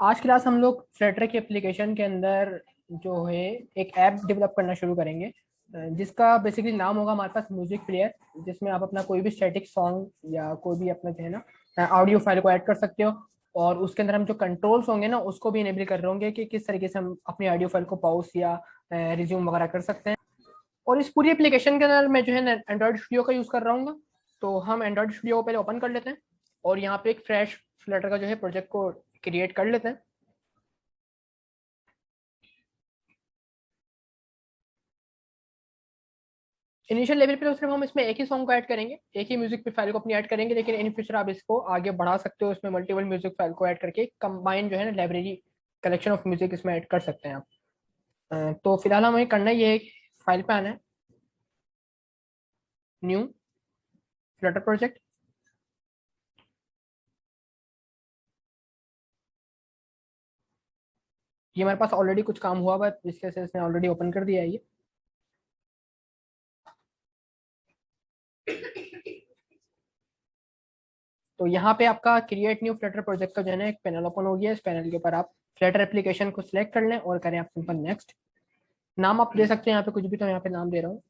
आज क्लास हम लोग फ्लटर की एप्लीकेशन के अंदर जो है एक ऐप डेवलप करना शुरू करेंगे, जिसका बेसिकली नाम होगा हमारे पास म्यूजिक प्लेयर। जिसमें आप अपना कोई भी स्टैटिक सॉन्ग या कोई भी अपना जो है ना ऑडियो फाइल को ऐड कर सकते हो। और उसके अंदर हम जो कंट्रोल्स होंगे ना उसको भी इनेबल कर रहे होंगे कि किस तरीके से हम अपनी ऑडियो फाइल को पॉज या रिज्यूम वगैरह कर सकते हैं। और इस पूरी एप्लीकेशन के अंदर मैं जो है एंड्रॉइड स्टूडियो का यूज़ कर रहा हूँ। तो हम एंड्रॉइड स्टूडियो को पहले ओपन कर लेते हैं और यहाँ पे एक फ्रेश फ्लटर का जो है प्रोजेक्ट को क्रिएट कर लेते हैं। इनिशियल लेवल पे तो सिर्फ हम इसमें एक ही सॉन्ग को ऐड करेंगे, एक ही म्यूजिक पे फाइल को अपनी ऐड करेंगे, लेकिन इन फ्यूचर आप इसको आगे बढ़ा सकते हो। इसमें मल्टीपल म्यूजिक फाइल को ऐड करके कंबाइन जो है ना लाइब्रेरी कलेक्शन ऑफ म्यूजिक इसमें ऐड कर सकते हैं आप। तो फिलहाल हमें करना ये है कि फाइल पे आना है, न्यू फ्लटर प्रोजेक्ट। ये हमारे पास ऑलरेडी कुछ काम हुआ हुआ है, जिसकी वजह से इसने ऑलरेडी ओपन कर दिया है ये। तो यहाँ पे आपका क्रिएट न्यू फ्लटर प्रोजेक्ट का जो है ना एक पैनल ओपन हो गया है। इस पैनल के ऊपर आप फ्लटर एप्लीकेशन को सिलेक्ट कर लें और करें आप सिंपल नेक्स्ट। नाम आप दे सकते हैं यहाँ पे कुछ भी, तो यहाँ पे नाम दे रहा हूँ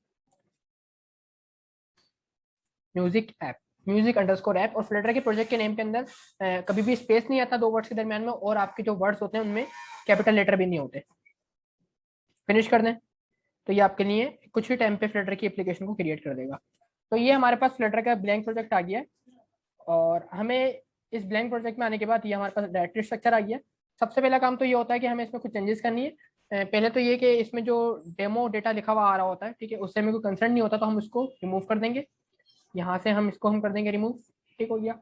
music app, music underscore app. और फ्लटर के प्रोजेक्ट के नेम के अंदर कभी भी स्पेस नहीं आता दो वर्ड्स के दरमियान में, और आपके जो वर्ड्स होते हैं उनमें कैपिटल लेटर भी नहीं होते। फिनिश कर दें तो ये आपके लिए कुछ ही टाइम पे फ्लटर की एप्लीकेशन को क्रिएट कर देगा। तो ये हमारे पास फ्लटर का ब्लैंक प्रोजेक्ट आ गया है। और हमें इस ब्लैंक प्रोजेक्ट में आने के बाद ये हमारे पास डायरेक्टरी स्ट्रक्चर आ गया। सबसे पहला काम तो ये होता है कि हमें इसमें कुछ चेंजेस करनी है। पहले तो ये कि इसमें जो डेमो डेटा लिखा हुआ आ रहा होता है, ठीक है, उससे हमें कोई कंसर्न नहीं होता, तो हम उसको रिमूव कर देंगे। यहाँ से हम इसको हम कर देंगे रिमूव। ठीक हो गया।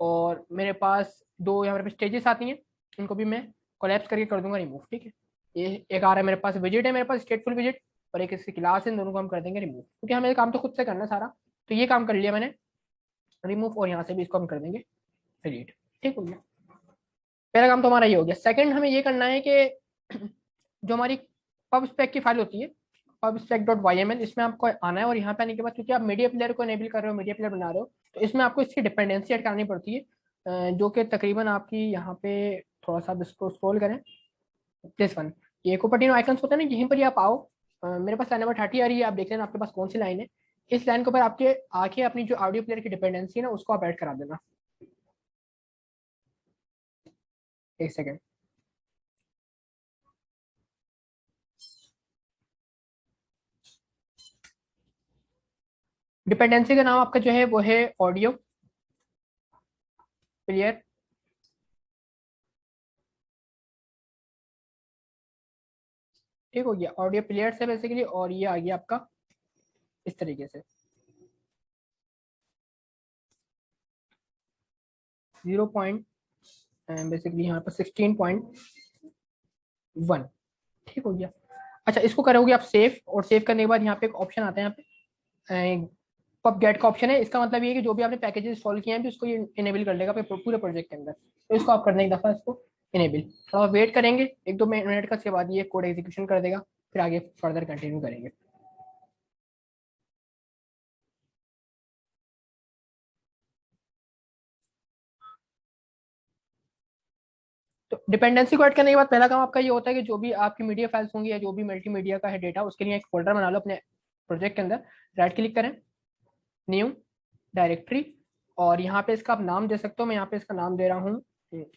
और मेरे पास दो यहाँ मेरे पास स्टेजेस आती हैं, इनको भी मैं कोलैप्स करके कर दूंगा रिमूव। ठीक है। ये एक आ रहा है मेरे पास विजिट है, मेरे पास स्टेटफुल विजिट, और एक इसकी क्लास है। इन दोनों को हम कर देंगे रिमूव, क्योंकि हमें काम तो खुद से करना है सारा। तो ये काम कर लिया मैंने, रिमूव। और यहाँ से भी इसको हम कर देंगे डिलीट। ठीक हो गया। पहला काम तो हमारा ये हो गया। सेकंड हमें ये करना है कि जो हमारी पब स्पेक की फाइल होती है, pubspec dot Y M L, इसमें आपको आना है। और यहाँ पे आने के बाद क्योंकि आप मीडिया प्लेयर को एनेबल कर रहे हो, मीडिया प्लेयर बना रहे हो, तो इसमें आपको इसकी डिपेंडेंसी ऐड करनी पड़ती है, जो कि तकरीबन आपकी यहाँ पे थोड़ा सा इसको स्क्रॉल करें, दिस वन, ये कोपर्टिनो आइकन्स होते हैं ना, यहीं पर ही आप आओ। मेरे पास लाइन नंबर 30 आ रही है, आप देख लेना आपके पास कौन सी लाइन है। इस लाइन के ऊपर आपके आके अपनी जो ऑडियो प्लेयर की डिपेंडेंसी है ना उसको आप ऐड करा देना। एक सेकेंड। डिपेंडेंसी का नाम आपका जो है वो है ऑडियो प्लेयर। ठीक हो गया, ऑडियो प्लेयर से बेसिकली। और ये आ गया आपका इस तरीके से 0 बेसिकली यहाँ पर 16.1। ठीक हो गया। अच्छा, इसको करोगे आप सेव, और सेव करने के बाद यहाँ पे एक ऑप्शन आता है, यहाँ पे पब गेट का ऑप्शन है। इसका मतलब ये है कि जो भी आपने पैकेजेस इंस्टॉल किए हैं भी उसको ये इनेबल कर देगा पूरे प्रोजेक्ट के अंदर। तो इसको आप करने एक दफा इसको इनेबल, थोड़ा वेट करेंगे एक दो मिनट का, उसके बाद ये कोड एग्जीक्यूशन कर देगा। फिर आगे फर्दर कंटिन्यू करेंगे। तो डिपेंडेंसी को ऐड करने के बाद पहला काम आपका ये होता है कि जो भी आपकी मीडिया फाइल्स होंगी या जो भी मल्टीमीडिया का है डेटा, उसके लिए एक फोल्डर बना लो अपने प्रोजेक्ट के अंदर। राइट क्लिक करें, न्यू डायरेक्टरी, और यहाँ पे इसका आप नाम दे सकते हो। मैं यहाँ पे इसका नाम दे रहा हूँ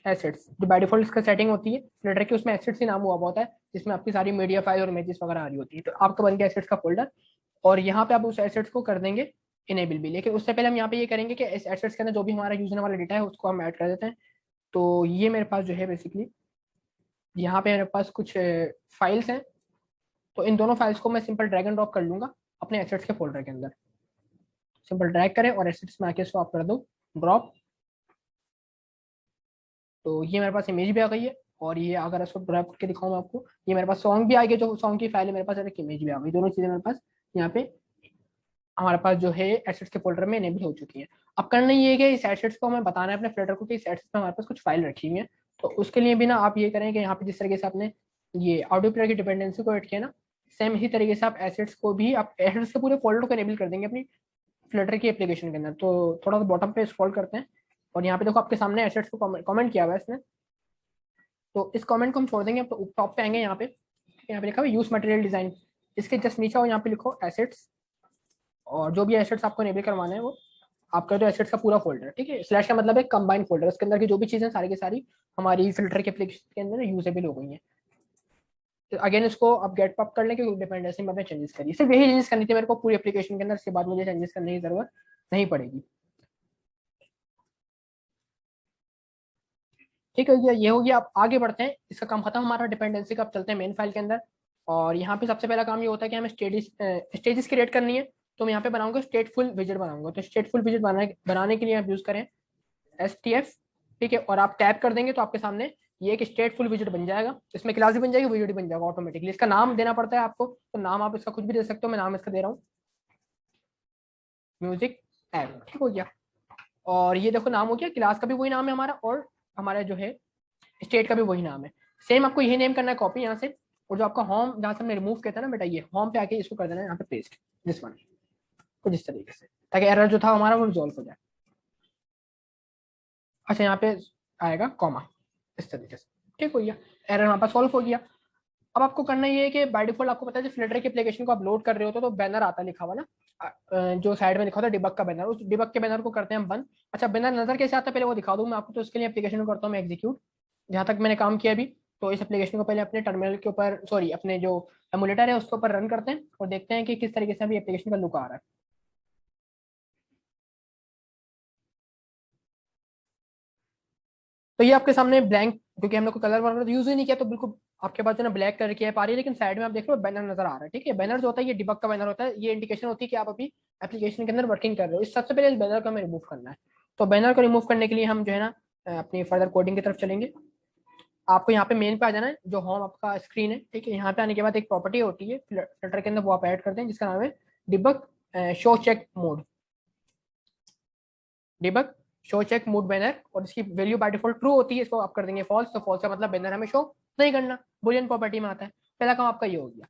एसेट्स। जो बाय डिफॉल्ट इसका सेटिंग होती है फ्लटर की, उसमें एसेट्स ही नाम हुआ होता है, जिसमें आपकी सारी मीडिया फाइल और इमेजेस वगैरह आ रही होती है। तो आपका बन गया एसेट्स का फोल्डर। और यहाँ पे आप उस एसेट्स को कर देंगे इनेबल भी। लेकिन उससे पहले हम यहाँ पे ये करेंगे कि इस एसेट्स के अंदर जो भी हमारा यूजर वाला डेटा है उसको हम ऐड कर देते हैं। तो ये मेरे पास जो है बेसिकली यहाँ पे मेरे पास कुछ फाइल्स हैं। तो इन दोनों फाइल्स को मैं सिंपल ड्रैग एंड ड्रॉप कर लूंगा अपने एसेट्स के फोल्डर के अंदर। सिंपल ड्रैग करें और एसेट्स में आके इसको आप कर दो ड्रॉप। तो ये मेरे पास इमेज भी आ गई है। और ये अगर इसको ड्रॉप करके दिखाऊँ मैं आपको, ये मेरे पास सॉन्ग भी आ गया, जो सॉन्ग की फाइल है मेरे पास, और एक इमेज भी आ गई। दोनों चीजें मेरे पास यहाँ पे हमारे पास जो है एसेट्स के फोल्डर में इनेबल हो चुकी है। अब करना ये है कि इस एसेट्स को हमें बताना है अपने फ्लटर को कि इस एसेट्स में हमारे पास कुछ फाइल रखी हुई है। तो उसके लिए भी ना आप ये करें कि यहाँ पे जिस तरीके से आपने ये ऑडियो प्लेयर की डिपेंडेंसी को ऐड किया ना, सेम इसी तरीके से आप एसेट्स को भी, आप एसेट्स के पूरे फोल्डर को इनेबल कर देंगे अपनी फ्लटर की एप्लीकेशन के अंदर। तो थोड़ा सा बॉटम पे स्क्रॉल करते हैं, और यहाँ पे देखो आपके सामने एसेट्स को कमेंट किया हुआ है इसने। तो इस कमेंट को हम छोड़ देंगे, तो टॉप पे आएंगे, यहाँ पे लिखा हुआ यूज मटेरियल डिजाइन, इसके जस्ट नीचे हो यहाँ पे लिखो एसेट्स, और जो भी एसेट्स आपको इनेबल करवाना है वो आपका जो एसेट्स का पूरा फोल्डर है, ठीक है। स्लैश का मतलब है कंबाइंड फोल्डर, उसके अंदर की जो भी चीजें सारी की सारी हमारी फिल्टर के एप्लीकेशन के अंदर यूजेबल हो गई है। तो अगेन इसको आप गेट पॉप कर लें, क्योंकि डिपेंडेंसी में आपने चेंजेस करी, सिर्फ यही चेंजेस करनी थी मेरे को पूरी एप्लीकेशन के अंदर, इसके बाद मुझे चेंजेस करने की जरूरत नहीं पड़ेगी। ठीक है, ये हो गया। आप आगे बढ़ते हैं, इसका काम खत्म हमारा डिपेंडेंसी का। अब चलते हैं मेन फाइल के अंदर, और यहाँ पे सबसे पहला काम ये होता है कि हमें स्टेजेस क्रिएट करनी है। तो मैं यहाँ पे बनाऊंगा स्टेटफुल विजिट बनाऊंगा। तो स्टेटफुल विजिट बनाने के लिए आप यूज करें STF, ठीक है। और आप टैप कर देंगे तो आपके सामने ये एक स्टेटफुल विजिट बन जाएगा, इसमें क्लास भी बन जाएगी, विजिट भी बन जाएगा ऑटोमेटिकली। इसका नाम देना पड़ता है आपको, तो नाम आप इसका कुछ भी दे सकते हो, मैं नाम इसका दे रहा हूँ म्यूजिक ऐप, ठीक हो गया। और ये देखो नाम हो गया, क्लास का भी वही नाम है हमारा, और हमारा जो है स्टेट का भी वही नाम है। सेम आपको यही नेम करना है कॉपी यहाँ से, और जो आपका होम जहाँ से हमने रिमूव किया था ना बेटा, ये होम पे आके इसको कर देना है यहाँ पे पेस्ट, दिस वन, कुछ इस तरीके से, ताकि एरर जो था हमारा वो रिजॉल्व हो जाए। अच्छा, यहाँ पे आएगा कॉमा, इस तरीके से, ठीक हो गया, एरर वहाँ पर सॉल्व हो गया। अब आपको करना ये है कि बाय डिफॉल्ट आपको पता है, जब फ्लटर की एप्लीकेशन को आप लोड कर रहे होते तो बैनर आता लिखा हुआ ना, जो साइड में लिखा होता है डिबग का बैनर, उस डिबग के बैनर को करते हैं हम बंद। अच्छा, बैनर नजर कैसे आता है पहले वो दिखा दूँ मैं आपको। तो इसके लिए एप्लीकेशन को करता हूँ मैं एग्जीक्यूट, जहाँ तक मैंने काम किया अभी। तो इस एप्लीकेशन को पहले अपने टर्मिनल के ऊपर, सॉरी अपने जो एमुलेटर है उसके ऊपर रन करते हैं, और देखते हैं कि किस तरीके से अभी एप्लीकेशन का लुक आ रहा है। तो ये आपके सामने ब्लैंक, क्योंकि हम लोग को कलर वगैरह यूज ही नहीं किया, तो बिल्कुल आपके पास जो ना ब्लैक कलर की ऐप आ रही है, लेकिन साइड में आप देख रहे हो बैनर नजर आ रहा है, ठीक है। बैनर जो होता है ये डिबग का बैनर होता है, ये इंडिकेशन होती है कि आप अभी एप्लीकेशन के अंदर वर्किंग कर रहे हो। इस सबसे पहले इस बैनर को हमें रिमूव करना है। तो बैनर को रिमूव करने के लिए हम जो है ना अपनी फर्दर कोडिंग की तरफ चलेंगे। आपको यहाँ पे मेन पे आ जाना है, जो होम आपका स्क्रीन है, ठीक है। यहाँ पे आने के बाद एक प्रॉपर्टी होती है फ्लटर के अंदर, वो आप ऐड करते हैं, जिसका नाम है debug show check mode, debug show check mood banner. और इसकी वैल्यू बाय डिफॉल्ट ट्रू होती है, इसको आप कर देंगे फॉल्स। तो फॉल्स का मतलब बैनर हमें शो नहीं करना, बुलियन प्रॉपर्टी में आता है। पहला काम आपका ये हो गया।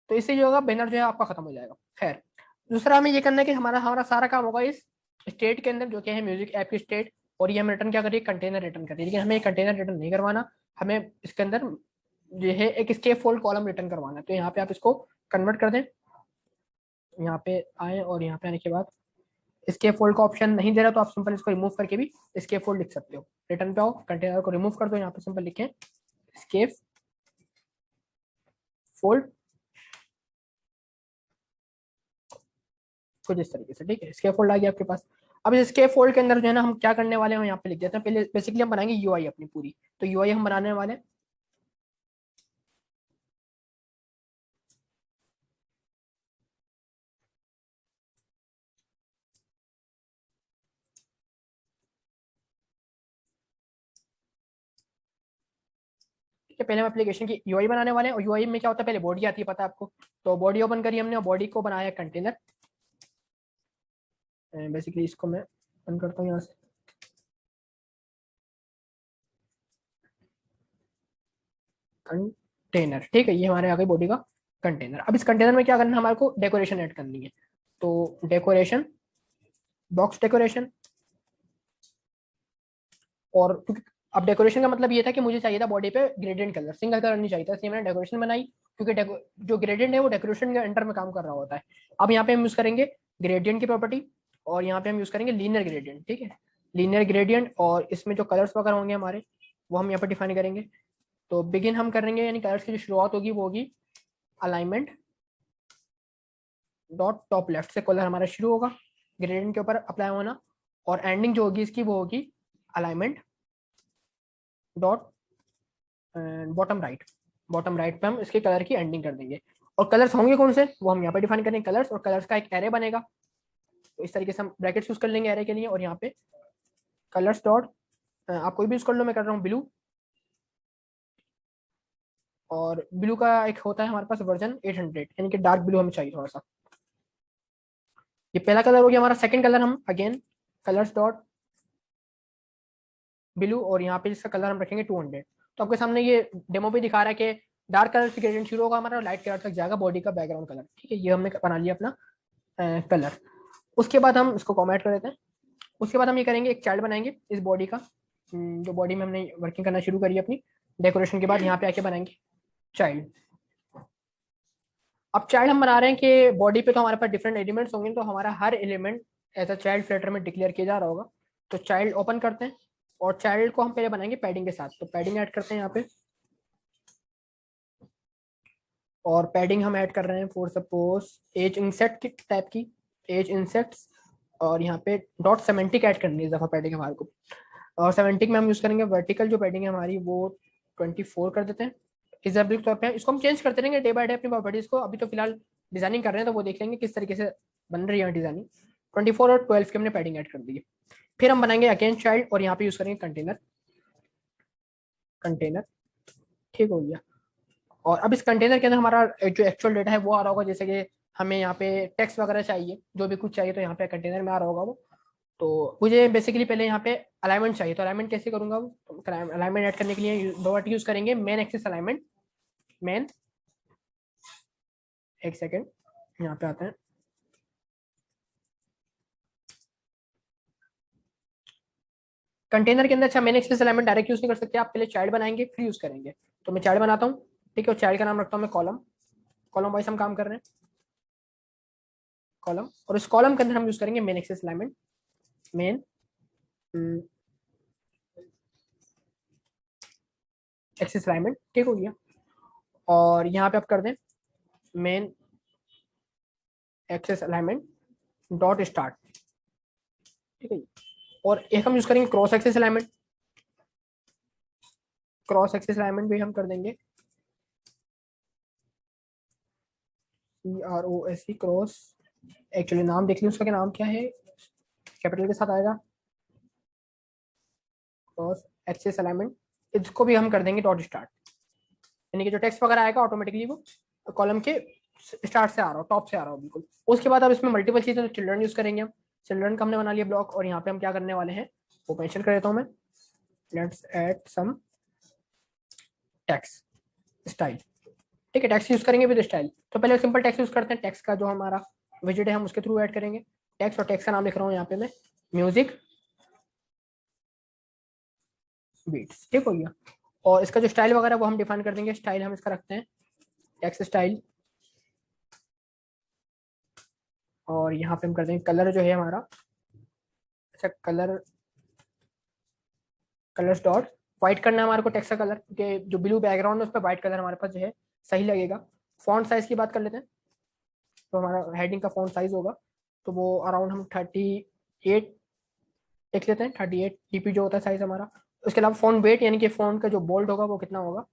तो इससे जो होगा बैनर जो है आपका खत्म हो जाएगा। खैर, दूसरा हमें ये करना है कि हमारा हमारा सारा काम होगा इस स्टेट के अंदर, जो कि है म्यूजिक ऐप की स्टेट। और ये हम रिटर्न क्या करिए, कंटेनर रिटर्न करिए, लेकिन हमें कंटेनर रिटर्न नहीं करवाना, हमें इसके अंदर जो है एक स्केप फोल्ड कॉलम रिटर्न करवाना है। तो यहाँ पे आप इसको कन्वर्ट कर दें, यहाँ पे आए, और यहाँ पे आने के बाद स्केप फोल्ड का ऑप्शन नहीं दे रहा, तो आप सिंपल इसको रिमूव करके भी स्केप फोल्ड लिख सकते हो। रिटर्न पे आओ, कंटेनर को रिमूव कर दो, यहाँ पे सिंपल लिखें स्केप फोल्ड, कुछ इस तरीके से, ठीक है। स्केप फोल्ड आ गया आपके पास। अब इस स्केप फोल्ड के अंदर जो है ना हम क्या करने वाले हैं, यहाँ पे लिख देते हैं। पहले बेसिकली हम बनाएंगे यूआई अपनी पूरी। तो यूआई हम बनाने वाले हैं, ठीक है। पहले हम एप्लीकेशन की यूआई बनाने वाले हैं, और यूआई में क्या होता है, पहले बॉडी आती है, पता है आपको। तो बॉडी ओपन करी हमने, और बॉडी को बनाया कंटेनर। बेसिकली इसको मैं ओपन करता हूँ यहाँ से, कंटेनर, ठीक है। ये हमारे आ गई बॉडी का कंटेनर। अब इस कंटेनर में क्या करना है, हमारे को डेकोरेशन ऐड करनी है। तो डेकोरेशन, बॉक्स डेकोरेशन, और क्योंकि अब डेकोरेशन का मतलब ये था कि मुझे चाहिए था बॉडी पे ग्रेडियंट कलर, सिंगल कलर नहीं चाहिए था, इसलिए मैंने डेकोरेशन बनाई। क्योंकि जो ग्रेडियंट है वो डेकोरेशन के अंडर में काम कर रहा होता है। अब यहाँ पे हम यूज करेंगे ग्रेडियंट की प्रॉपर्टी, और यहाँ पे हम यूज करेंगे लीनियर ग्रेडियंट, ठीक है। लीनियर ग्रेडियंट, और इसमें जो कलर्स वगैरह होंगे हमारे, वो हम यहाँ पे डिफाइन करेंगे। तो बिगिन हम करेंगे, यानी कलर्स की जो शुरुआत होगी वो होगी अलाइनमेंट डॉट टॉप लेफ्ट से, कलर हमारा शुरू होगा ग्रेडियंट के ऊपर अप्लाई होना, और एंडिंग जो होगी इसकी वो होगी alignment dot bottom right. Bottom right पे हम इसके कलर की एंडिंग कर देंगे। और कलर्स होंगे कौन से, वो हम यहाँ पे डिफाइन करेंगे कलर्स, और कलर्स का एक एरे बनेगा। तो इस तरीके से हम ब्रैकेट्स यूज कर लेंगे एरे के लिए, और यहाँ पे कलर्स डॉट, आप कोई भी यूज कर लो, मैं कर रहा हूँ ब्लू। और ब्लू का एक होता है हमारे पास वर्जन 800, यानी कि डार्क ब्लू हमें चाहिए थोड़ा सा। ये पहला कलर हो गया हमारा। सेकंड कलर हम अगेन कलर्स डॉट ब्लू, और यहाँ पे जिसका कलर हम रखेंगे 200। तो आपके सामने ये डेमो भी दिखा रहा है कि डार्क कलर से ग्रेडियंट शुरू होगा हमारा, लाइट कलर तक जाएगा बॉडी का बैकग्राउंड कलर, ठीक है। ये हमने बना लिया अपना कलर। उसके बाद हम इसको कॉमेंट कर देते हैं। उसके बाद हम ये करेंगे, एक चाइल्ड बनाएंगे इस बॉडी का, जो बॉडी में हमने वर्किंग करना शुरू करी अपनी, डेकोरेशन के बाद यहाँ पे आके बनाएंगे चाइल्ड। अब चाइल्ड हम बना रहे हैं कि बॉडी पे तो हमारे पास डिफरेंट एलिमेंट्स होंगे, तो हमारा हर element as a child Flutter में डिक्लेयर किया जा रहा होगा। तो चाइल्ड ओपन करते हैं और चाइल्ड को हम पहले बनाएंगे पैडिंग के साथ, तो पैडिंग ऐड करते हैं यहाँ पे। और पैडिंग हम ऐड कर रहे हैं फॉर सपोज एज इंसेक्ट की टाइप की, एज इंसेक्ट्स। और यहाँ पे डॉट सेमेंटिक ऐड करनी है इस दफा पैडिंग हमारे को। और सेमेंटिक में हम यूज करेंगे वर्टिकल जो पैडिंग है हमारी वो 24 कर देते हैं एग्जाम्पल के तौर पे। इसको हम चेंज करते रहेंगे डे बाय डे अपनी प्रॉपर्टीज को। अभी तो फिलहाल डिजाइनिंग कर रहे हैं तो वो देख लेंगे किस तरीके से बन रही है डिजाइनिंग। 24 और 12 की हमने पैडिंग ऐड कर दी है। फिर हम बनाएंगे अगेन चाइल्ड और यहाँ पे यूज करेंगे कंटेनर। कंटेनर ठीक हो गया। और अब इस कंटेनर के अंदर हमारा जो एक्चुअल डेटा है वो आ रहा होगा, जैसे कि हमें यहाँ पे टेक्स्ट वगैरह चाहिए, जो भी कुछ चाहिए तो यहाँ पे कंटेनर में आ रहा होगा वो। तो मुझे बेसिकली पहले यहाँ पे अलाइनमेंट चाहिए, तो अलाइनमेंट कैसे करूंगा वो, अलाइनमेंट ऐड करने के लिए दो वर्ड यूज करेंगे, मेन एक्सिस अलाइनमेंट। मेन, एक सेकेंड यहाँ पे आते हैं। कंटेनर के अंदर अच्छा main axis alignment direct use नहीं कर सकते, आप पहले चाइल्ड बनाएंगे फिर यूज करेंगे। तो मैं चाइल्ड बनाता हूँ, ठीक है। और चाइल्ड का नाम रखता हूँ मैं कॉलम। कॉलम वाइज हम काम कर रहे हैं, कॉलम। और इस कॉलम के अंदर हम यूज करेंगे main axis alignment. Main axis alignment ठीक हो गया। और यहाँ पे आप कर दें main axis alignment dot start, ठीक है। और एक हम यूज करेंगे cross axis alignment. Cross axis alignment भी हम कर देंगे CROSS क्रॉस। एक्चुअली नाम देख लिया उसका, क्या नाम क्या है, कैपिटल के साथ आएगा क्रॉस एक्सिस अलाइनमेंट। इसको भी हम कर देंगे डॉट स्टार्ट, यानी कि जो टेक्स्ट वगैरह आएगा ऑटोमेटिकली वो कॉलम के स्टार्ट से आ रहा हो, टॉप से आ रहा हो बिल्कुल। उसके बाद अब इसमें मल्टीपल चीजें, तो चिल्ड्रन यूज करेंगे हम। चिल्ड्रन का हमने बना लिया ब्लॉक, और यहाँ पे हम क्या करने वाले हैं वो मेंशन कर देता हूँ मैं। Let's add some text style, ठीक है। टेक्स्ट यूज करेंगे विद स्टाइल। तो पहले सिंपल टेक्स्ट यूज करते हैं, टेक्स्ट का जो हमारा विजिट है हम उसके थ्रू ऐड करेंगे टेक्स्ट। और टेक्स्ट का नाम लिख रहा हूँ यहाँ पे मैं म्यूजिक बीट्स, ठीक हो गया। और इसका जो स्टाइल वगैरह वो हम डिफाइन कर देंगे। स्टाइल हम इसका रखते हैं टेक्स्ट स्टाइल। और यहाँ पे हम कर देंगे कलर जो है हमारा, अच्छा कलर, कलर्स डॉट व्हाइट करना है हमारे को टेक्स्ट का कलर, क्योंकि जो ब्लू बैकग्राउंड है उस पर व्हाइट कलर हमारे पास जो है सही लगेगा। फॉन्ट साइज की बात कर लेते हैं, तो हमारा हेडिंग का फॉन्ट साइज होगा तो वो अराउंड हम 38 देख लेते हैं। 38 डीपी जो होता है साइज हमारा। उसके अलावा फोन वेट, यानी कि फोन का जो बोल्ड होगा वो कितना होगा,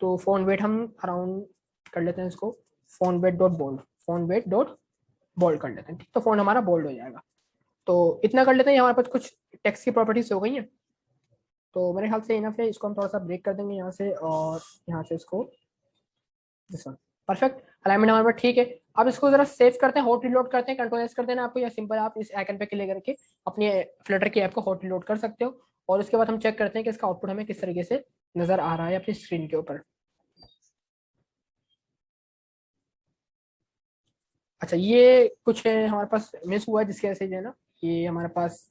तो फोन वेट हम अराउंड कर लेते हैं इसको font weight dot bold, font weight dot bold कर लेते हैं, ठीक। तो फोन हमारा बोल्ड हो जाएगा। तो इतना कर लेते हैं, हमारे पास कुछ टेक्स्ट की प्रॉपर्टीज हो गई हैं। तो मेरे ख्याल से इनफ है, इसको हम थोड़ा सा ब्रेक कर देंगे यहाँ से, और यहाँ से इसको परफेक्ट अलाइनमेंट हमारे पास ठीक है। अब इसको जरा सेव करते हैं, हॉट रिलोड करते हैं, कंट्रोल एस कर देना आपको, या सिंपल आप इस आइकन पे क्लिक करके अपनी फ्लटर की ऐप को हॉट रिलोड कर सकते हो। और उसके बाद हम चेक करते हैं कि इसका आउटपुट हमें किस तरीके से नजर आ रहा है अपनी स्क्रीन के ऊपर। अच्छा ये कुछ है हमारे पास मिस हुआ है, जिसकी वजह से जो है ना ये हमारे पास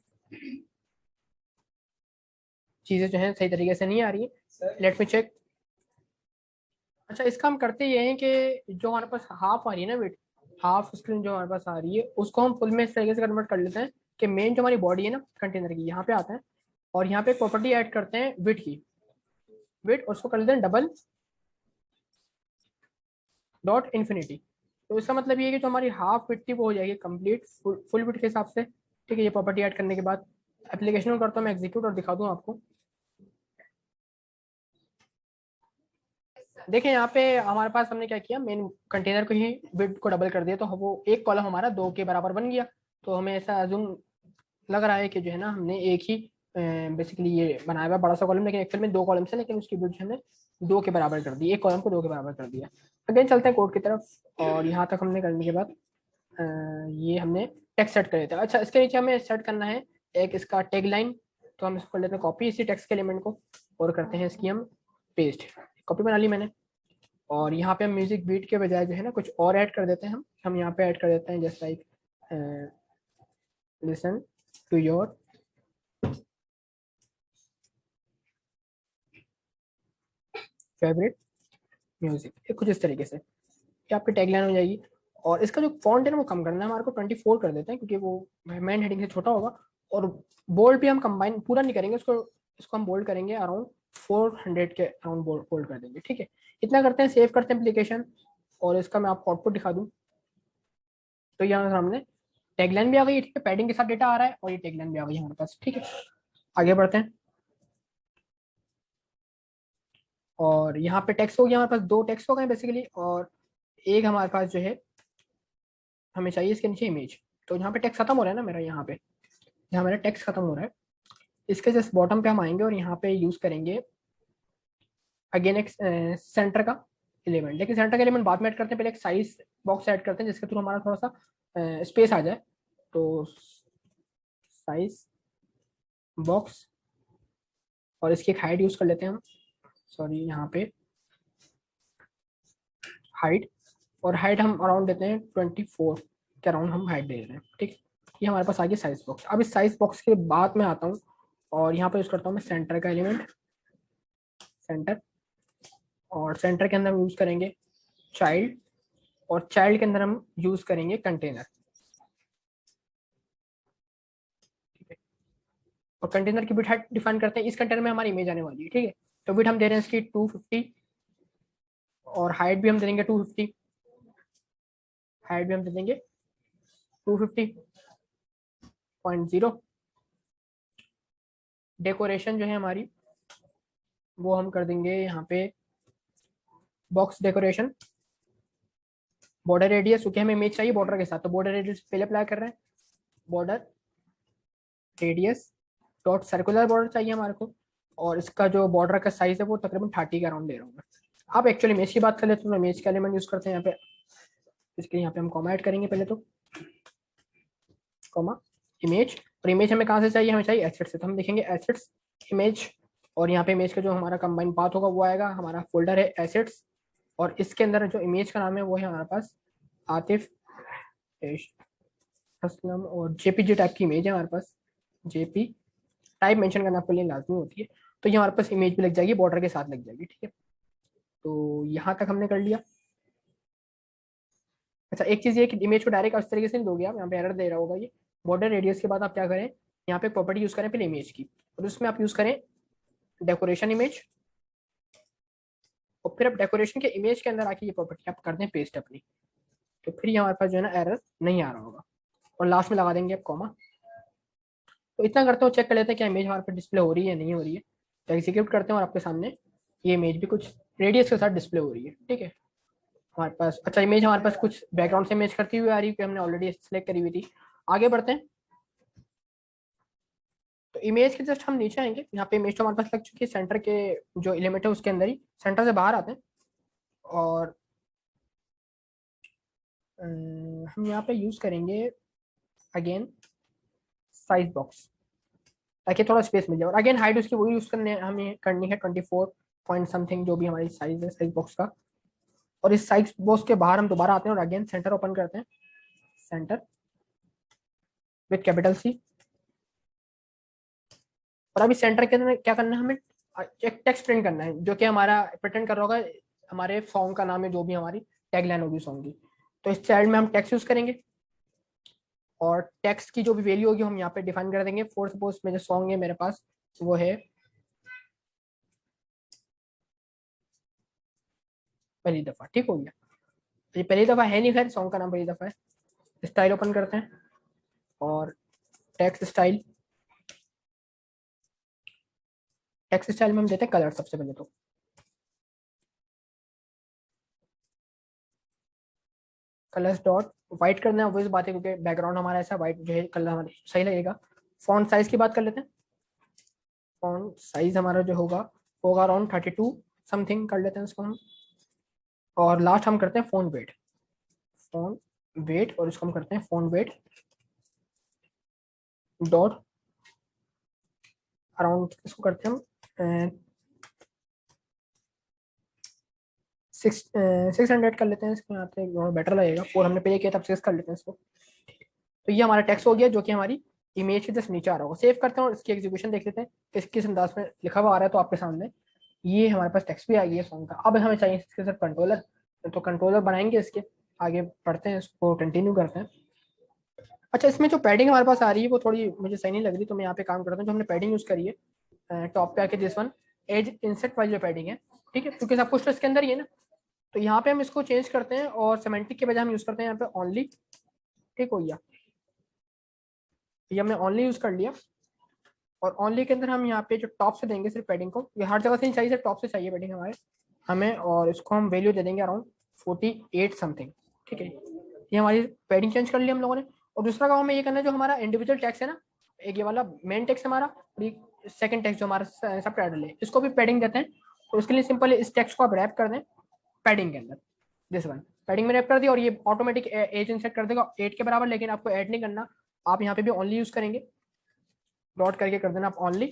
चीजें जो है सही तरीके से नहीं आ रही है। Let me check. अच्छा इसका हम करते ये हैं कि जो हमारे पास हाफ आ रही है ना विड्थ, हाफ स्क्रीन जो हमारे पास आ रही है उसको हम फुल में इस तरीके से कन्वर्ट कर लेते हैं कि मेन जो हमारी बॉडी है ना कंटेनर की, यहाँ पे आता है और यहाँ पे एक प्रॉपर्टी ऐड करते हैं विड्थ की, विड्थ, और उसको कर लेते हैं डबल डॉट इन्फिनिटी। तो इसका मतलब ये है कि जो हमारी हाफ विड्थ थी वो हो जाएगी कंप्लीट फुल विड्थ के हिसाब से, ठीक है। ये प्रॉपर्टी ऐड करने के बाद एप्लीकेशन में करता हूँ मैं एग्जीक्यूट और दिखा दूँ आपको। देखें यहाँ पे हमारे पास हमने क्या किया, मेन कंटेनर को ही विड्थ को डबल कर दिया, तो वो एक कॉलम हमारा 2 के बराबर बन गया। तो हमें ऐसा अजूम लग रहा है कि जो है ना हमने एक ही बेसिकली ये बनाया हुआ बड़ा सा कॉलम, लेकिन एक्चुअल में 2 कॉलम है, लेकिन उसकी विड्थ हमने 2 के बराबर कर दी, एक कॉलम को 2 के बराबर कर दिया। अगेन चलते हैं कोड की तरफ, और यहाँ तक हमने करने के बाद ये हमने टेक्स्ट सेट कर देता है। अच्छा इसके नीचे हमें सेट करना है एक इसका टैग लाइन, तो हम इसको कर लेते हैं कॉपी इसी टेक्स्ट के एलिमेंट को, और करते हैं इसकी हम पेस्ट। कॉपी बना ली मैंने। और यहाँ पे हम म्यूजिक बीट के बजाय जो है ना कुछ और ऐड कर देते हैं। हम यहाँ पे ऐड कर देते हैं just like listen to your favourite music, ये कुछ इस तरीके से कि आपकी टैगलाइन हो जाएगी। और इसका जो फॉन्ट है ना वो कम करना है, हमारे को 24 कर देते हैं क्योंकि वो मेन हेडिंग से छोटा होगा। और बोल्ड भी हम कंबाइन पूरा नहीं करेंगे उसको, इसको हम बोल्ड करेंगे अराउंड 400 के अराउंड बोल्ड कर देंगे, ठीक है। इतना करते हैं, सेव करते हैं एप्लीकेशन। और इसका मैं आपको आउटपुट दिखा दूँ तो यहाँ सामने टैगलाइन भी आ गई है, ठीक है, पैडिंग के साथ डेटा आ रहा है और ये टैगलाइन भी आ गई है हमारे पास, ठीक है। आगे बढ़ते हैं। और यहाँ पे टेक्स्ट हो गया हमारे पास, 2 टेक्स्ट हो गए बेसिकली, और एक हमारे पास जो है हमें चाहिए इसके नीचे इमेज। तो यहाँ पे टेक्स्ट खत्म हो रहा है ना मेरा, यहाँ मेरा टेक्स्ट खत्म हो रहा है। इसके जस्ट बॉटम पे हम आएंगे और यहाँ पे यूज करेंगे अगेन एक सेंटर का एलिमेंट। लेकिन सेंटर का एलिमेंट बाद में ऐड करते हैं, पहले एक साइज बॉक्स ऐड करते हैं जिसके थ्रू हमारा थोड़ा सा स्पेस आ जाए। तो साइज बॉक्स, और इसकी एक हाइट यूज कर लेते हैं हम, सॉरी यहाँ पे हाइट, और हाइट हम अराउंड देते हैं 24 के अराउंड हम हाइट दे रहे हैं, ठीक। ये हमारे पास आ गया साइज बॉक्स। अब इस साइज बॉक्स के बाद मैं आता हूँ और यहाँ पे यूज करता हूँ मैं सेंटर का एलिमेंट, सेंटर। और सेंटर के अंदर हम यूज करेंगे चाइल्ड, और चाइल्ड के अंदर हम यूज करेंगे कंटेनर, ठीक है। और कंटेनर की बिट हाइट डिफाइन करते हैं, इस कंटेनर में हमारी इमेज आने वाली है, ठीक है। तो बिट हम दे रहे हैं इसकी 250, और हाइट भी हम दे देंगे 250, हाइट भी हम दे देंगे 250.0। डेकोरेशन जो है हमारी वो हम कर देंगे यहाँ पे बॉक्स डेकोरेशन। बॉर्डर रेडियस, क्योंकि हमें इमेज चाहिए बॉर्डर के साथ, तो बॉर्डर रेडियस पहले अप्लाई कर रहे हैं। Border radius dot circular border चाहिए हमारे को, और इसका जो बॉर्डर का साइज है वो तकरीबन 30 के अराउंड दे रहा हूँ मैं। आप एक्चुअली इमेज की बात कर लेते हैं, इमेज का एलिमेंट यूज करते हैं यहाँ पे। इसके लिए यहाँ पे हम कॉमा ऐड करेंगे पहले, तो कॉमा इमेज। और इमेज हमें कहाँ से चाहिए, हमें चाहिए एसेट से, तो हम देखेंगे एसेट्स इमेज। और यहाँ पे इमेज का जो हमारा कंबाइन पाथ होगा वो आएगा, हमारा फोल्डर है एसेट्स। और इसके अंदर जो इमेज का नाम है वो है हमारे पास आतिफ असलम, और जेपीजी टाइप की इमेज है हमारे पास। जेपी टाइप मेंशन करना आपके लिए लाजमी होती है। तो ये हमारे पास इमेज भी लग जाएगी, बॉर्डर के साथ लग जाएगी, ठीक है। तो यहाँ तक हमने कर लिया। अच्छा, एक चीज़ ये कि इमेज को डायरेक्ट इस तरीके से नहीं दोगे आप, यहाँ पे एरर दे रहा होगा ये। बॉर्डर रेडियस के बाद आप क्या करें, यहाँ पे प्रॉपर्टी यूज करें पहले इमेज की, और उसमें आप यूज करें डेकोरेशन इमेज। और फिर आप डेकोरेशन के इमेज के अंदर आके ये प्रॉपर्टी आप कर दें पेस्ट अपनी, तो फिर ये हमारे पास जो है ना एरर नहीं आ रहा होगा। और लास्ट में लगा देंगे आप कॉमा। तो इतना करते हो, चेक कर लेते हैं क्या इमेज हमारे पास डिस्प्ले हो रही है नहीं हो रही है। तो एग्जीक्यूट करते हैं और आपके सामने ये इमेज भी कुछ रेडियस के साथ डिस्प्ले हो रही है, ठीक है। हमारे पास अच्छा इमेज हमारे पास कुछ बैकग्राउंड से इमेज करती हुई आ रही है, हमने ऑलरेडी सिलेक्ट करी हुई थी। आगे बढ़ते हैं। तो इमेज के जस्ट हम नीचे आएंगे, यहाँ पे इमेज तो हमारे पास लग चुकी है, सेंटर के जो एलिमेंट है उसके अंदर ही, सेंटर से बाहर आते हैं। और हम यहाँ पे यूज करेंगे अगेन साइज बॉक्स, ताकि थोड़ा स्पेस मिल जाए। और अगेन हाइट उसकी वही यूज करने हमें करनी है 24 पॉइंट समथिंग जो भी हमारी साइज है साइज बॉक्स का। और इस साइज बॉक्स के बाहर हम दोबारा आते हैं और अगेन सेंटर ओपन करते हैं, सेंटर विथ कैपिटल सी। और अभी सेंटर के अंदर क्या करना है हमें, एक टेक्स्ट प्रिंट करना है जो कि हमारा प्रिटेंड कर रहा होगा हमारे सॉन्ग का नाम है, जो भी हमारी टैगलाइन होगी सॉन्ग की। तो इस चाइल्ड में हम टेक्स्ट यूज करेंगे, और टेक्स्ट की जो भी वैल्यू होगी हम यहाँ पे डिफाइन कर देंगे। फॉर सपोज में जो सॉन्ग है मेरे पास वो है पहली दफा, ठीक हो गया। ये पहली दफा है नहीं, खैर सॉन्ग का नाम पहली दफा है। स्टाइल ओपन करते हैं और टेक्स्ट स्टाइल, टेक्स्ट स्टाइल में हम देते हैं कलर सबसे पहले। तो कलर्स डॉट वाइट करना है, वही बात है क्योंकि बैकग्राउंड हमारा ऐसा वाइट जो है कलर हमारे सही लगेगा। फॉन्ट साइज की बात कर लेते हैं। फॉन्ट साइज हमारा जो होगा होगा अराउंड 32 समथिंग कर लेते हैं इसको हम। और लास्ट हम करते हैं फोन वेट, फोन वेट, और इसको हम करते हैं फोन वेट डॉट अराउंड, इसको करते हैं हम 600 कर लेते हैं इसको, यहाँ पे बेटर लगेगा। 4 हमने पे किया था, अब 6 कर लेते हैं इसको। तो ये हमारा टेक्स्ट हो गया जो कि हमारी इमेज के जस्ट नीचे आ रहा होगा। सेव करते हैं और इसकी एग्जीक्यूशन देख लेते हैं किस किस अंदाज में लिखा हुआ आ रहा है। तो आपके सामने ये हमारे पास टेक्स्ट भी आ गई है सॉन्ग का। अब हमें चाहिए इसके साथ कंट्रोलर, तो कंट्रोलर बनाएंगे इसके, आगे बढ़ते हैं, इसको कंटिन्यू करते हैं। अच्छा, इसमें जो पैडिंग हमारे पास आ रही है वो थोड़ी मुझे सही नहीं लग रही, तो मैं यहाँ पे काम करता हूँ। जो हमने पैडिंग यूज करी है टॉप पे आके, दिस वन एज इंसेट वाली जो पैडिंग है, ठीक है, क्योंकि सब कुछ तो इसके अंदर ही है ना। तो यहाँ पे हम इसको चेंज करते हैं और सेमेंटिक के बजाय हम यूज करते हैं यहाँ पे ओनली। ठीक हो गया, ये हमने ओनली यूज कर लिया। और ओनली के अंदर हम यहाँ पे जो टॉप से देंगे सिर्फ पैडिंग को, ये हर जगह से नहीं चाहिए, सिर्फ टॉप से चाहिए पैडिंग हमारे हमें, और इसको हम वैल्यू दे देंगे अराउंड 48 समथिंग। ठीक है, ये हमारी पैडिंग चेंज कर लिया हम लोगों ने। और दूसरा काम हमें ये करना है, जो हमारा इंडिविजुअल टैक्स है ना, एक ये वाला मेन टैक्स हमारा, और सेकंड टैक्स जो हमारा सब टाइटल है, इसको भी पैडिंग देते हैं। तो उसके लिए सिंपल इस टैक्स को आप रैप कर दें पैडिंग के अंदर, दिस वन पैडिंग में रैप कर दिया, और ये ऑटोमेटिक एज इंसेट कर देगा 8 के बराबर, लेकिन आपको ऐड नहीं करना, आप यहाँ पे भी ओनली यूज करेंगे, डॉट करके कर देना आप ओनली।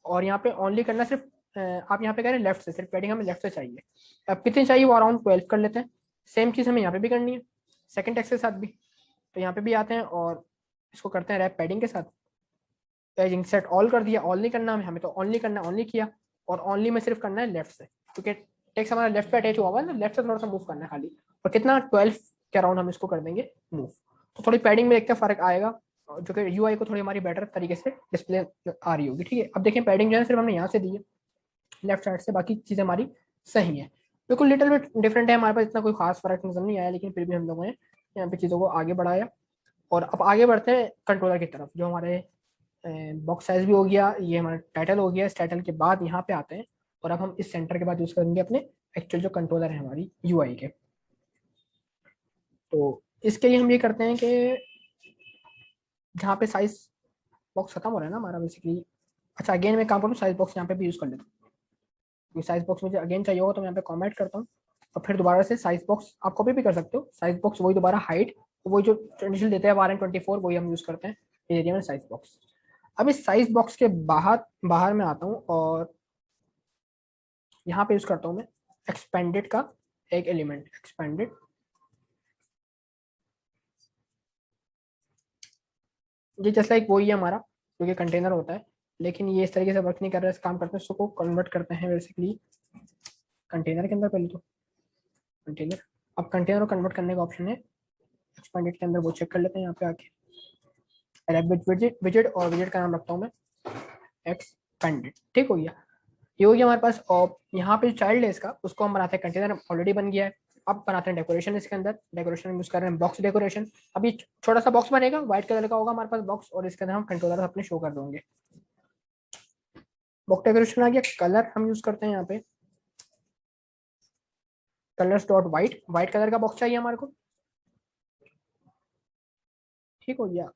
और यहाँ पे ओनली करना सिर्फ आप यहाँ पे कह रहे हैं लेफ्ट से, सिर्फ पैडिंग हमें लेफ्ट से चाहिए। अब कितनी चाहिए, वो अराउंड 12 कर लेते हैं। सेम चीज़ हमें यहाँ पे भी करनी है सेकंड टेक्स्ट के साथ भी। तो यहाँ पे भी आते हैं और इसको करते हैं रैप पैडिंग के साथ, एज इंसर्ट ऑल कर दिया। ऑल नहीं करना हमें, तो ओनली करना, ओनली किया। और ओनली में सिर्फ करना है लेफ्ट से, क्योंकि टेक्स्ट हमारा लेफ्ट पे अटैच हुआ हुआ है ना, लेफ्ट से थोड़ा सा मूव करना है खाली। और कितना 12 के अराउंड हम इसको कर देंगे मूव। तो थोड़ी पैडिंग में देखते हैं फर्क आएगा, जो कि यूआई को थोड़ी हमारी बेटर तरीके से डिस्प्ले आ रही होगी। ठीक है, अब देखिए पैडिंग जो है सिर्फ हमने यहाँ से दी है लेफ्ट साइड से, बाकी चीज़ें हमारी सही है। बिल्कुल लिटिल बिट डिफरेंट है हमारे पास, इतना कोई खास फर्क नजर नहीं आया, लेकिन फिर भी हम लोगों ने यहाँ पे चीज़ों को आगे बढ़ाया। और अब आगे बढ़ते हैं कंट्रोलर की तरफ। जो हमारे बॉक्स साइज भी हो गया, ये हमारा टाइटल हो गया, इस टाइटल के बाद यहाँ पे आते हैं, और अब हम इस सेंटर के बाद यूज करेंगे अपने एक्चुअल जो कंट्रोलर है हमारी यूआई के। तो इसके लिए हम ये करते हैं कि जहाँ पे साइज बॉक्स खत्म हो रहा है ना हमारा बेसिकली, अच्छा अगेन मैं काम करूँ साइज बॉक्स यहाँ पे भी यूज कर लेता हूँ। साइज बॉक्स मुझे अगेन चाहिए होगा तो मैं यहाँ पे कॉमेंट करता हूँ, और फिर दोबारा से साइज बॉक्स आप कॉपी भी कर सकते हो। साइज बॉक्स वही दोबारा हाइट, वही जो ट्रेडिशनल देते हैं 1224, वही हम यूज करते हैं इस एरिया में साइज बॉक्स। अब इस साइज बॉक्स के बाहर बाहर में आता हूँ और यहाँ पे यूज करता हूँ मैं एक्सपेंडेड का एक एलिमेंट, एक्सपेंडेड। ये जैसा एक वही है हमारा जो कि कंटेनर होता है, लेकिन ये इस तरीके से वर्क नहीं कर रहा है। इस काम करते हैं, इसको कन्वर्ट करते हैं बेसिकली कंटेनर के अंदर। पहले तो कंटेनर, अब कंटेनर को कन्वर्ट करने का ऑप्शन है एक्सपेंडेड के अंदर, वो चेक कर लेते हैं यहाँ पे आके। रैबिट विजिट, विजिट और विजिट का नाम रखता हूँ मैं एक्सपेंडेड। ठीक हो गया, ये हो गया हमारे पास। और यहाँ पे जो चाइल्ड है इसका, उसको हम बनाते हैं कंटेनर, ऑलरेडी बन गया है। अब बनाते हैं डेकोरेशन इसके अंदर। डेकोरेशन यूज कर रहे हैं बॉक्स डेकोरेशन। अभी छोटा सा बॉक्स बनेगा, व्हाइट कलर का होगा हमारे पास बॉक्स, और इसके अंदर हम कंट्रोलर अपने शो कर देंगे। बॉक्स डेकोरेशन आ गया। कलर हम यूज करते हैं यहाँ पे colours dot white, white colour का बॉक्स चाहिए हमारे को। ठीक हो गया,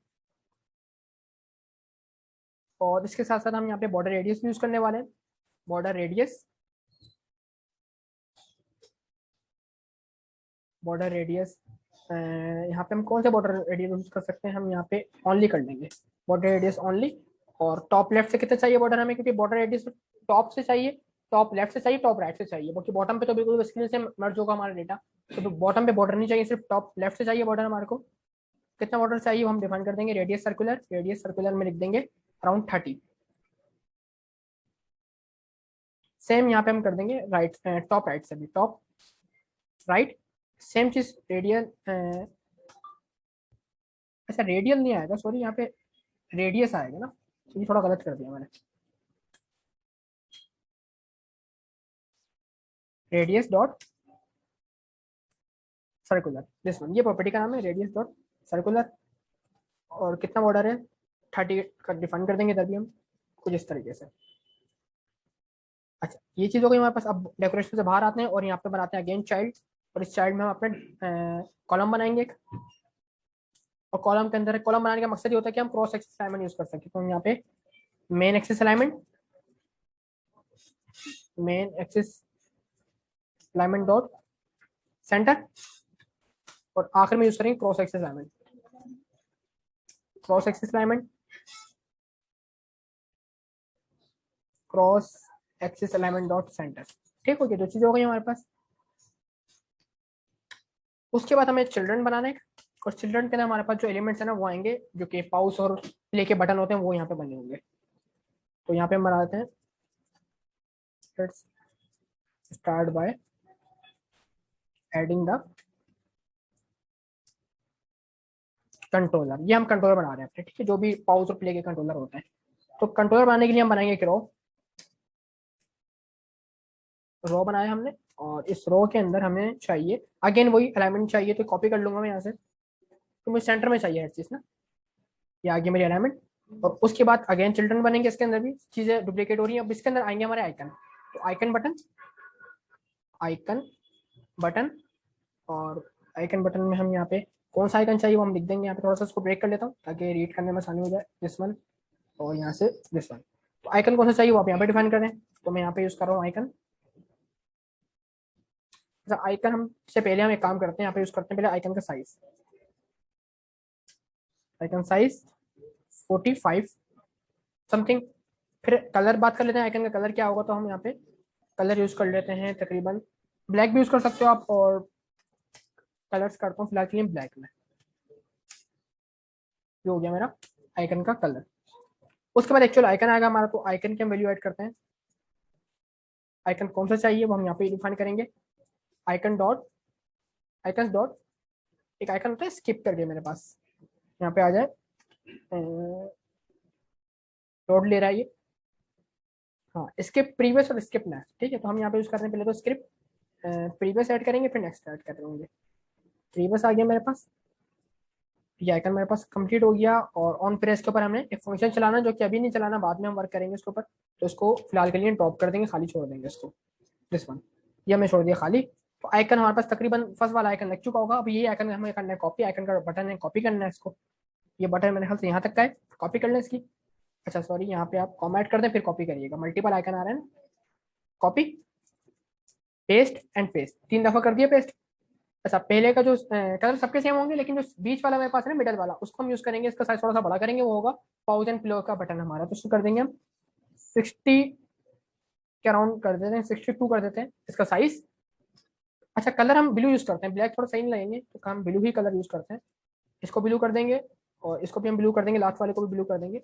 और इसके साथ साथ हम यहाँ पे बॉर्डर रेडियस यूज करने वाले हैं। बॉर्डर रेडियस, बॉर्डर रेडियस यहाँ पे हम कौन से बॉर्डर रेडियस यूज कर सकते हैं, हम यहाँ पे ऑनली कर लेंगे बॉर्डर रेडियस ऑनली। और टॉप लेफ्ट से कितने चाहिए बॉर्डर हमें, क्योंकि बॉर्डर रेडियस टॉप से चाहिए, टॉप लेफ्ट से चाहिए, टॉप राइट से चाहिए, बाकी बॉटम पे तो बिल्कुल स्क्रीन से मर्ज होगा हमारा डेटा। तो बॉटम पे बॉर्डर नहीं चाहिए, सिर्फ टॉप लेफ्ट से चाहिए बॉर्डर हमारे को। कितना बॉर्डर चाहिए वो हम डिफाइन कर देंगे। रेडियस सर्कुलर, रेडियस सर्कुलर में लिख देंगे अराउंड 30। सेम यहाँ पे हम कर देंगे राइट, टॉप राइट से भी, टॉप राइट सेम चीज। रेडियल, अच्छा रेडियल नहीं आएगा, सॉरी, यहाँ पे रेडियस आएगा ना, ये थोड़ा गलत कर दिया मैंने। Radius dot circular, this one, ये प्रॉपर्टी का नाम है रेडियस डॉट सर्कुलर। और कितना बॉर्डर है 30 का डिफाइन कर देंगे इधर भी हम कुछ इस तरीके से। अच्छा, ये चीज़ हो गई हमारे पास। अब डेकोरेशन से बाहर आते हैं और यहाँ पे बनाते हैं अगेन चाइल्ड, और इस चाइल्ड में हम अपने कॉलम बनाएंगे एक। और कॉलम के अंदर कॉलम बनाने का मकसद ये होता है कि हम क्रॉस एक्सिस अलाइनमेंट यूज कर सकते हैं। तो हम यहाँ पे main axis alignment, main axis alignment dot centre, और आखिर में यूज करेंगे cross axis alignment, cross axis alignment, cross axis alignment dot centre. ठीक हो गया, दो चीजें हो गई हमारे पास। उसके बाद हमें चिल्ड्रन बनाना है, और चिल्ड्रन के अंदर हमारे पास जो एलिमेंट्स है ना वो आएंगे, जो कि पाउस और प्ले के बटन होते हैं वो यहाँ पे बने होंगे। तो यहाँ पे हम बनाते हैं start by adding the controller. ये हम कंट्रोलर बना रहे हैं अपने, ठीक है, जो भी पाउज और प्ले के कंट्रोलर होते हैं। तो कंट्रोलर बनाने के लिए हम बनाएंगे एक रो बनाया हमने, और इस रो के अंदर हमें चाहिए अगेन वही अलाइनमेंट चाहिए, तो कॉपी कर लूंगा मैं यहाँ से। तो मुझे सेंटर में चाहिए हर चीज ना, ये आगे मेरी अलाइनमेंट। और उसके बाद अगेन चिल्ड्रन बनेंगे, इसके अंदर भी चीजें डुप्लीकेट हो रही हैं। अब इसके अंदर आएंगे हमारे आइकन, तो आइकन बटन, आइकन बटन, और आइकन बटन में हम यहाँ पे कौन सा आइकन चाहिए वो हम लिख देंगे। यहाँ पे थोड़ा सा इसको ब्रेक कर लेता हूँ ताकि रीड करने में आसानी हो जाए। दिस वन, और यहाँ से दिस वन। तो आइकन कौन सा चाहिए वो आप यहाँ पे डिफाइन करें। तो मैं यहाँ पे यूज कर रहा हूँ आइकन। आइकन हम से पहले हम एक काम करते हैं, यहाँ पे यूज करते हैं पहले आइकन का साइज। Icon size 45 something. फिर कलर बात कर लेते हैं, आइकन का कलर क्या होगा। तो हम यहाँ पे कलर यूज कर लेते हैं तकरीबन, ब्लैक भी यूज कर सकते हो आप, और कलर्स करता हूँ फिलहाल के लिए ब्लैक में। ये हो गया मेरा आइकन का कलर। उसके बाद एक्चुअल आइकन आएगा हमारा, तो आइकन की हम वैल्यू ऐड करते हैं। आइकन कौन सा चाहिए वो हम यहाँ पे डिफाइन करेंगे। आइकन डॉट, आइकन डॉट, एक आइकन होता है स्किप करके मेरे पास, यहाँ पे आ जाए, डॉट ले रहा है ये, हाँ, स्किप प्रीवियस और स्किप नेक्स्ट, ठीक है। तो हम यहाँ पे यूज करते हैं पहले तो स्किप प्रीवियस ऐड करेंगे, फिर नेक्स्ट ऐड करेंगे। प्रीवियस आ गया मेरे पास, ये आइकन मेरे पास कंप्लीट हो गया। और ऑन प्रेस के ऊपर हमने एक फंक्शन चलाना, जो कि अभी नहीं चलाना, बाद में हम वर्क करेंगे इसके ऊपर। तो इसको फिलहाल के लिए ड्रॉप कर देंगे, खाली छोड़ देंगे इसको, दिस वन। ये हमने छोड़ दिया खाली। तो आइकन हमारे पास तकरीबन फर्स्ट वाला आइकन लग चुका होगा। अब ये आइकन हमें करना है कॉपी, आइकन का बटन है कॉपी करना है इसको। ये बटन मेरे ख्याल से यहाँ तक का है, कॉपी कर लें इसकी। अच्छा सॉरी, यहाँ पे आप कॉमा ऐड कर दें फिर कॉपी करिएगा। मल्टीपल आइकन आ रहे हैं ना, कॉपी, पेस्ट एंड पेस्ट, 3 दफा कर दिया पेस्ट। अच्छा, पहले का जो कलर सबके सेम होंगे, लेकिन जो बीच वाला मेरे पास है ना, मिडल वाला, उसको हम यूज करेंगे। इसका साइज थोड़ा सा बड़ा करेंगे, वो होगा पाउज एंड प्ले का बटन हमारा। तो इसको कर देंगे हम 60 के अराउंड कर देते हैं, 62 कर देते हैं इसका साइज। अच्छा, कलर हम ब्लू यूज करते हैं, ब्लैक थोड़ा सही नहीं लगेंगे, तो हम ब्लू ही कलर यूज करते हैं। इसको ब्लू कर देंगे, और इसको भी हम ब्लू कर देंगे, लास्ट वाले को भी ब्लू कर देंगे।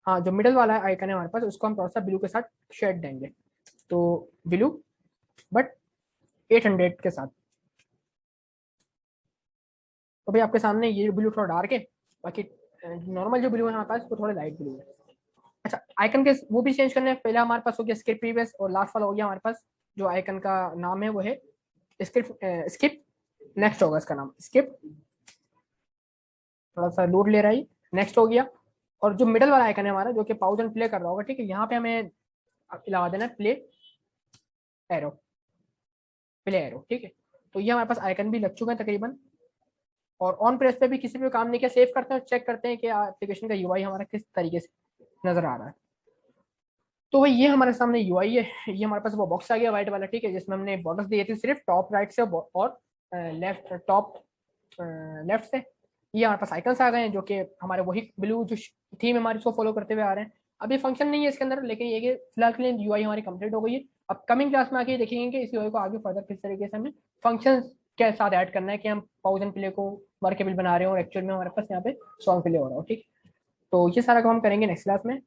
हाँ, जो मिडल वाला आइकन है हमारे पास, उसको हम थोड़ा सा ब्लू के साथ शेड देंगे। तो ब्लू बट 800 के साथ। तो भाई आपके सामने ये ब्लू थोड़ा डार्क है, बाकी नॉर्मल जो ब्लू है हमारे पास वो थोड़ा लाइट ब्लू है। अच्छा, आइकन के वो भी चेंज करने हैं। पहला हमारे पास हो गया स्किप प्रीवियस, और लास्ट वाला हो गया हमारे पास जो आइकन का नाम है वो है स्किप, स्किप नेक्स्ट होगा इसका नाम, स्किप। थोड़ा सा लोड ले रहा है, नेक्स्ट हो गया। और जो मिडल वाला आइकन है हमारा, जो कि पाउज एंड प्ले कर रहा होगा, ठीक है, यहाँ पे हमें लगा देना प्ले एरो, प्ले एरो, ठीक है। तो ये हमारे पास आइकन भी लग चुके हैं तकरीबन। और ऑन प्रेस पे भी किसी भी काम नहीं किया, सेव करते हैं, चेक करते हैं कि एप्लीकेशन का यूआई हमारा किस तरीके से नजर आ रहा है। तो भाई ये हमारे सामने यूआई है। ये हमारे पास वो बॉक्स आ गया व्हाइट वाला, ठीक है, जिसमें हमने बॉर्डर्स दिए थे सिर्फ टॉप राइट से और लेफ्ट, टॉप लेफ्ट से। ये हमारे पास आइकन्स आ गए हैं, जो कि हमारे वही ब्लू जो थीम हमारी उसको फॉलो करते हुए आ रहे हैं। अभी फंक्शन नहीं है इसके अंदर, लेकिन ये कि फिलहाल के लिए यूआई हमारी कंप्लीट हो गई है। अब कमिंग क्लास में आके देखेंगे कि इस यूआई को आगे फर्दर किस तरीके से हमें फंक्शन के साथ ऐड करना है, कि हम पाउज एंड प्ले को वर्केबल बना रहे हो और एक्चुअल में हमारे पास यहाँ पे सॉन्ग प्ले हो रहा हो, ठीक। तो ये सारा काम हम करेंगे नेक्स्ट क्लास में।